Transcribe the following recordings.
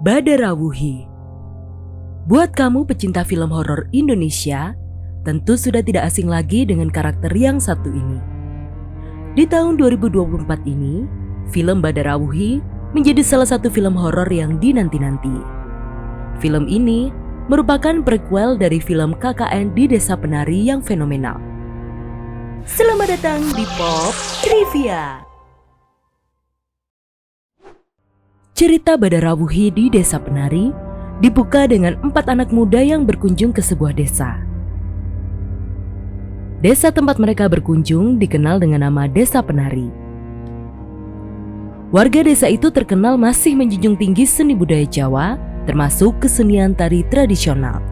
Badarawuhi. Buat kamu pecinta film horor Indonesia, tentu sudah tidak asing lagi dengan karakter yang satu ini. Di tahun 2024 ini, film Badarawuhi menjadi salah satu film horor yang dinanti-nanti. Film ini merupakan prequel dari film KKN di Desa Penari yang fenomenal. Selamat datang di Pop Trivia. Cerita Badarawuhi di Desa Penari dibuka dengan 4 anak muda yang berkunjung ke sebuah desa. Desa tempat mereka berkunjung dikenal dengan nama Desa Penari. Warga desa itu terkenal masih menjunjung tinggi seni budaya Jawa, termasuk kesenian tari tradisional.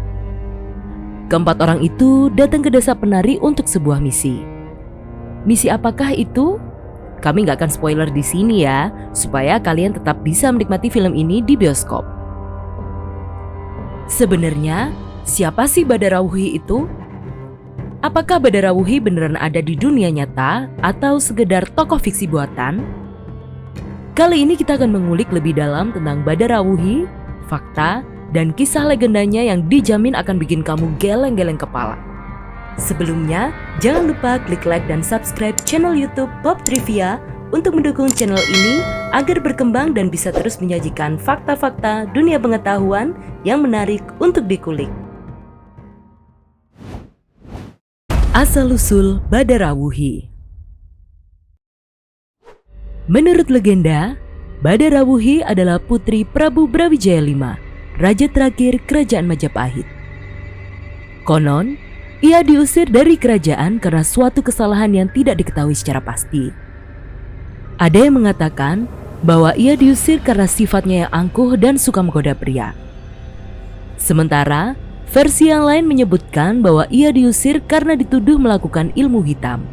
Keempat orang itu datang ke Desa Penari untuk sebuah misi. Misi apakah itu? Kami nggak akan spoiler di sini ya, supaya kalian tetap bisa menikmati film ini di bioskop. Sebenarnya, siapa sih Badarawuhi itu? Apakah Badarawuhi beneran ada di dunia nyata atau sekedar tokoh fiksi buatan? Kali ini kita akan mengulik lebih dalam tentang Badarawuhi, fakta, dan kisah legendanya yang dijamin akan bikin kamu geleng-geleng kepala. Sebelumnya, jangan lupa klik like dan subscribe channel YouTube Pop Trivia untuk mendukung channel ini agar berkembang dan bisa terus menyajikan fakta-fakta dunia pengetahuan yang menarik untuk dikulik. Asal-usul Badarawuhi. Menurut legenda, Badarawuhi adalah putri Prabu Brawijaya V, raja terakhir kerajaan Majapahit. Konon, ia diusir dari kerajaan karena suatu kesalahan yang tidak diketahui secara pasti. Ada yang mengatakan bahwa ia diusir karena sifatnya yang angkuh dan suka menggoda pria. Sementara, versi yang lain menyebutkan bahwa ia diusir karena dituduh melakukan ilmu hitam.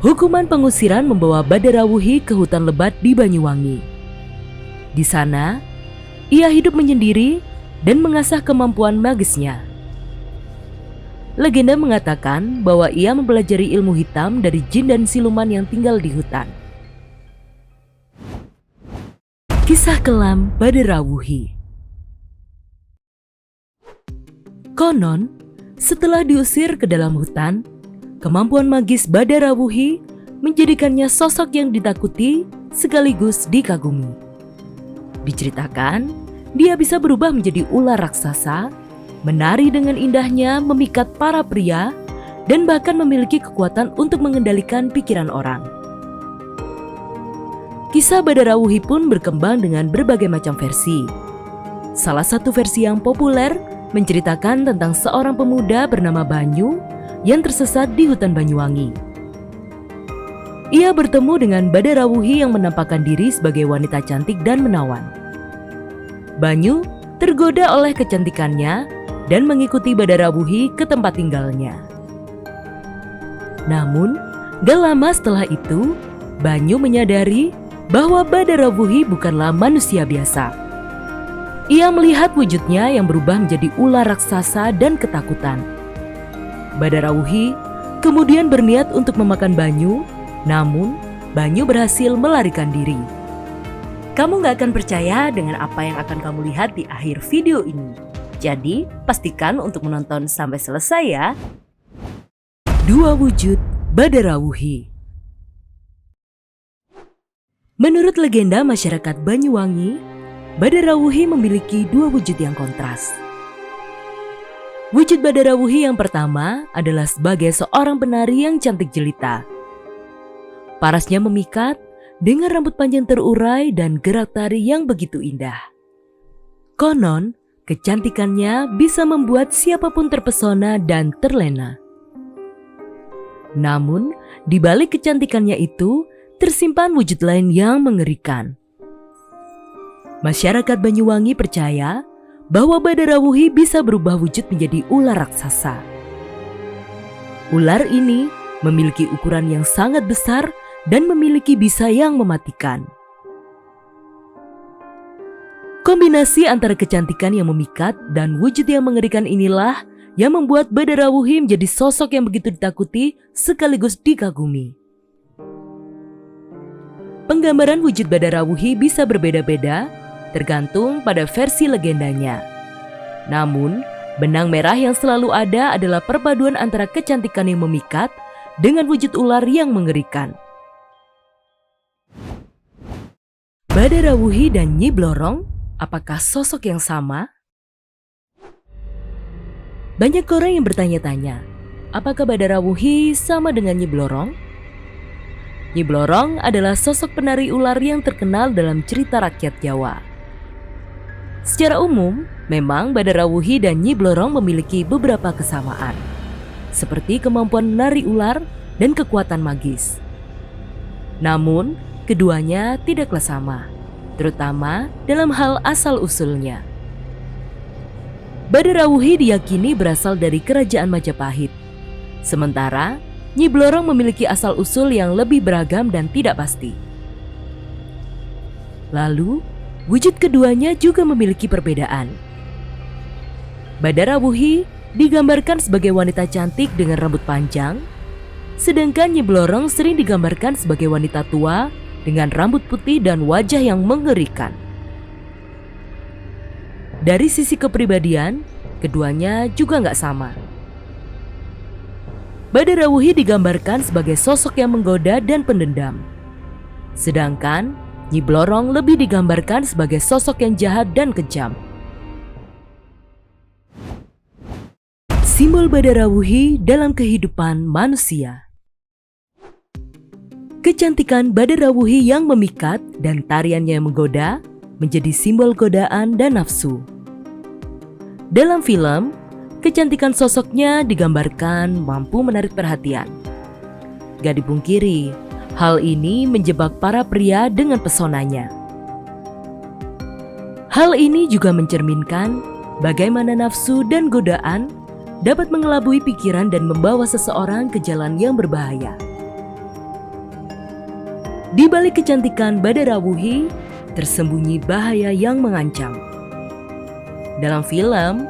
Hukuman pengusiran membawa Badarawuhi ke hutan lebat di Banyuwangi. Di sana, ia hidup menyendiri dan mengasah kemampuan magisnya. Legenda mengatakan bahwa ia mempelajari ilmu hitam dari jin dan siluman yang tinggal di hutan. Kisah kelam Badarawuhi. Konon, setelah diusir ke dalam hutan, kemampuan magis Badarawuhi menjadikannya sosok yang ditakuti sekaligus dikagumi. Diceritakan, dia bisa berubah menjadi ular raksasa, menari dengan indahnya memikat para pria, dan bahkan memiliki kekuatan untuk mengendalikan pikiran orang. Kisah Badarawuhi pun berkembang dengan berbagai macam versi. Salah satu versi yang populer menceritakan tentang seorang pemuda bernama Banyu yang tersesat di hutan Banyuwangi. Ia bertemu dengan Badarawuhi yang menampakkan diri sebagai wanita cantik dan menawan. Banyu tergoda oleh kecantikannya dan mengikuti Badarawuhi ke tempat tinggalnya. Namun, gak lama setelah itu, Banyu menyadari bahwa Badarawuhi bukanlah manusia biasa. Ia melihat wujudnya yang berubah menjadi ular raksasa dan ketakutan. Badarawuhi kemudian berniat untuk memakan Banyu, namun Banyu berhasil melarikan diri. Kamu gak akan percaya dengan apa yang akan kamu lihat di akhir video ini. Jadi, pastikan untuk menonton sampai selesai ya. 2 wujud Badarawuhi. Menurut legenda masyarakat Banyuwangi, Badarawuhi memiliki 2 wujud yang kontras. Wujud Badarawuhi yang pertama adalah sebagai seorang penari yang cantik jelita. Parasnya memikat dengan rambut panjang terurai dan gerak tari yang begitu indah. Konon, kecantikannya bisa membuat siapapun terpesona dan terlena. Namun, di balik kecantikannya itu tersimpan wujud lain yang mengerikan. Masyarakat Banyuwangi percaya bahwa Badarawuhi bisa berubah wujud menjadi ular raksasa. Ular ini memiliki ukuran yang sangat besar dan memiliki bisa yang mematikan. Kombinasi antara kecantikan yang memikat dan wujud yang mengerikan inilah yang membuat Badarawuhi menjadi sosok yang begitu ditakuti sekaligus dikagumi. Penggambaran wujud Badarawuhi bisa berbeda-beda tergantung pada versi legendanya. Namun, benang merah yang selalu ada adalah perpaduan antara kecantikan yang memikat dengan wujud ular yang mengerikan. Badarawuhi dan Nyi Blorong, apakah sosok yang sama? Banyak orang yang bertanya-tanya, apakah Badarawuhi sama dengan Nyi Blorong? Nyi Blorong adalah sosok penari ular yang terkenal dalam cerita rakyat Jawa. Secara umum, memang Badarawuhi dan Nyi Blorong memiliki beberapa kesamaan, seperti kemampuan menari ular dan kekuatan magis. Namun, keduanya tidaklah sama, terutama dalam hal asal-usulnya. Badarawuhi diyakini berasal dari kerajaan Majapahit, sementara Nyi Blorong memiliki asal-usul yang lebih beragam dan tidak pasti. Lalu, wujud keduanya juga memiliki perbedaan. Badarawuhi digambarkan sebagai wanita cantik dengan rambut panjang, sedangkan Nyi Blorong sering digambarkan sebagai wanita tua dengan rambut putih dan wajah yang mengerikan. Dari sisi kepribadian, keduanya juga nggak sama. Badarawuhi digambarkan sebagai sosok yang menggoda dan pendendam, sedangkan Nyi Blorong lebih digambarkan sebagai sosok yang jahat dan kejam. Simbol Badarawuhi dalam kehidupan manusia. Kecantikan Badarawuhi yang memikat dan tariannya yang menggoda menjadi simbol godaan dan nafsu. Dalam film, kecantikan sosoknya digambarkan mampu menarik perhatian. Gak dipungkiri, hal ini menjebak para pria dengan pesonanya. Hal ini juga mencerminkan bagaimana nafsu dan godaan dapat mengelabui pikiran dan membawa seseorang ke jalan yang berbahaya. Di balik kecantikan Badarawuhi, tersembunyi bahaya yang mengancam. Dalam film,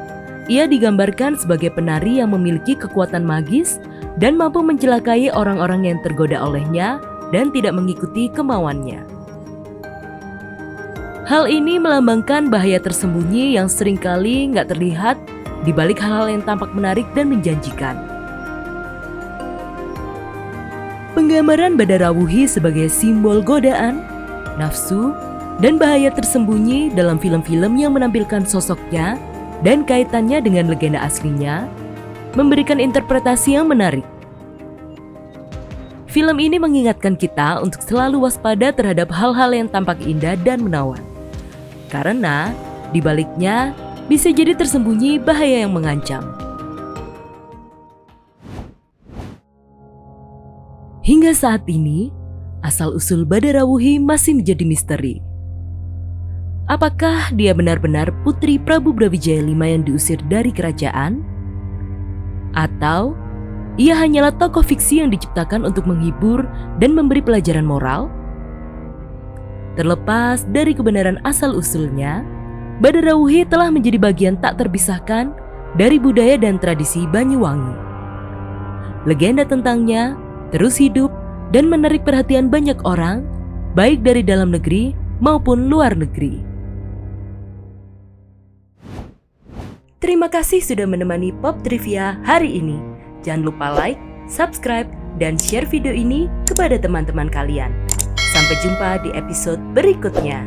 ia digambarkan sebagai penari yang memiliki kekuatan magis dan mampu mencelakai orang-orang yang tergoda olehnya dan tidak mengikuti kemauannya. Hal ini melambangkan bahaya tersembunyi yang seringkali nggak terlihat di balik hal-hal yang tampak menarik dan menjanjikan. Penggambaran Badarawuhi sebagai simbol godaan, nafsu, dan bahaya tersembunyi dalam film-film yang menampilkan sosoknya dan kaitannya dengan legenda aslinya memberikan interpretasi yang menarik. Film ini mengingatkan kita untuk selalu waspada terhadap hal-hal yang tampak indah dan menawan, karena di baliknya bisa jadi tersembunyi bahaya yang mengancam. Hingga saat ini, asal-usul Badarawuhi masih menjadi misteri. Apakah dia benar-benar putri Prabu Brawijaya V yang diusir dari kerajaan? Atau ia hanyalah tokoh fiksi yang diciptakan untuk menghibur dan memberi pelajaran moral? Terlepas dari kebenaran asal-usulnya, Badarawuhi telah menjadi bagian tak terpisahkan dari budaya dan tradisi Banyuwangi. Legenda tentangnya terus hidup dan menarik perhatian banyak orang, baik dari dalam negeri maupun luar negeri. Terima kasih sudah menemani Pop Trivia hari ini. Jangan lupa like, subscribe, dan share video ini kepada teman-teman kalian. Sampai jumpa di episode berikutnya.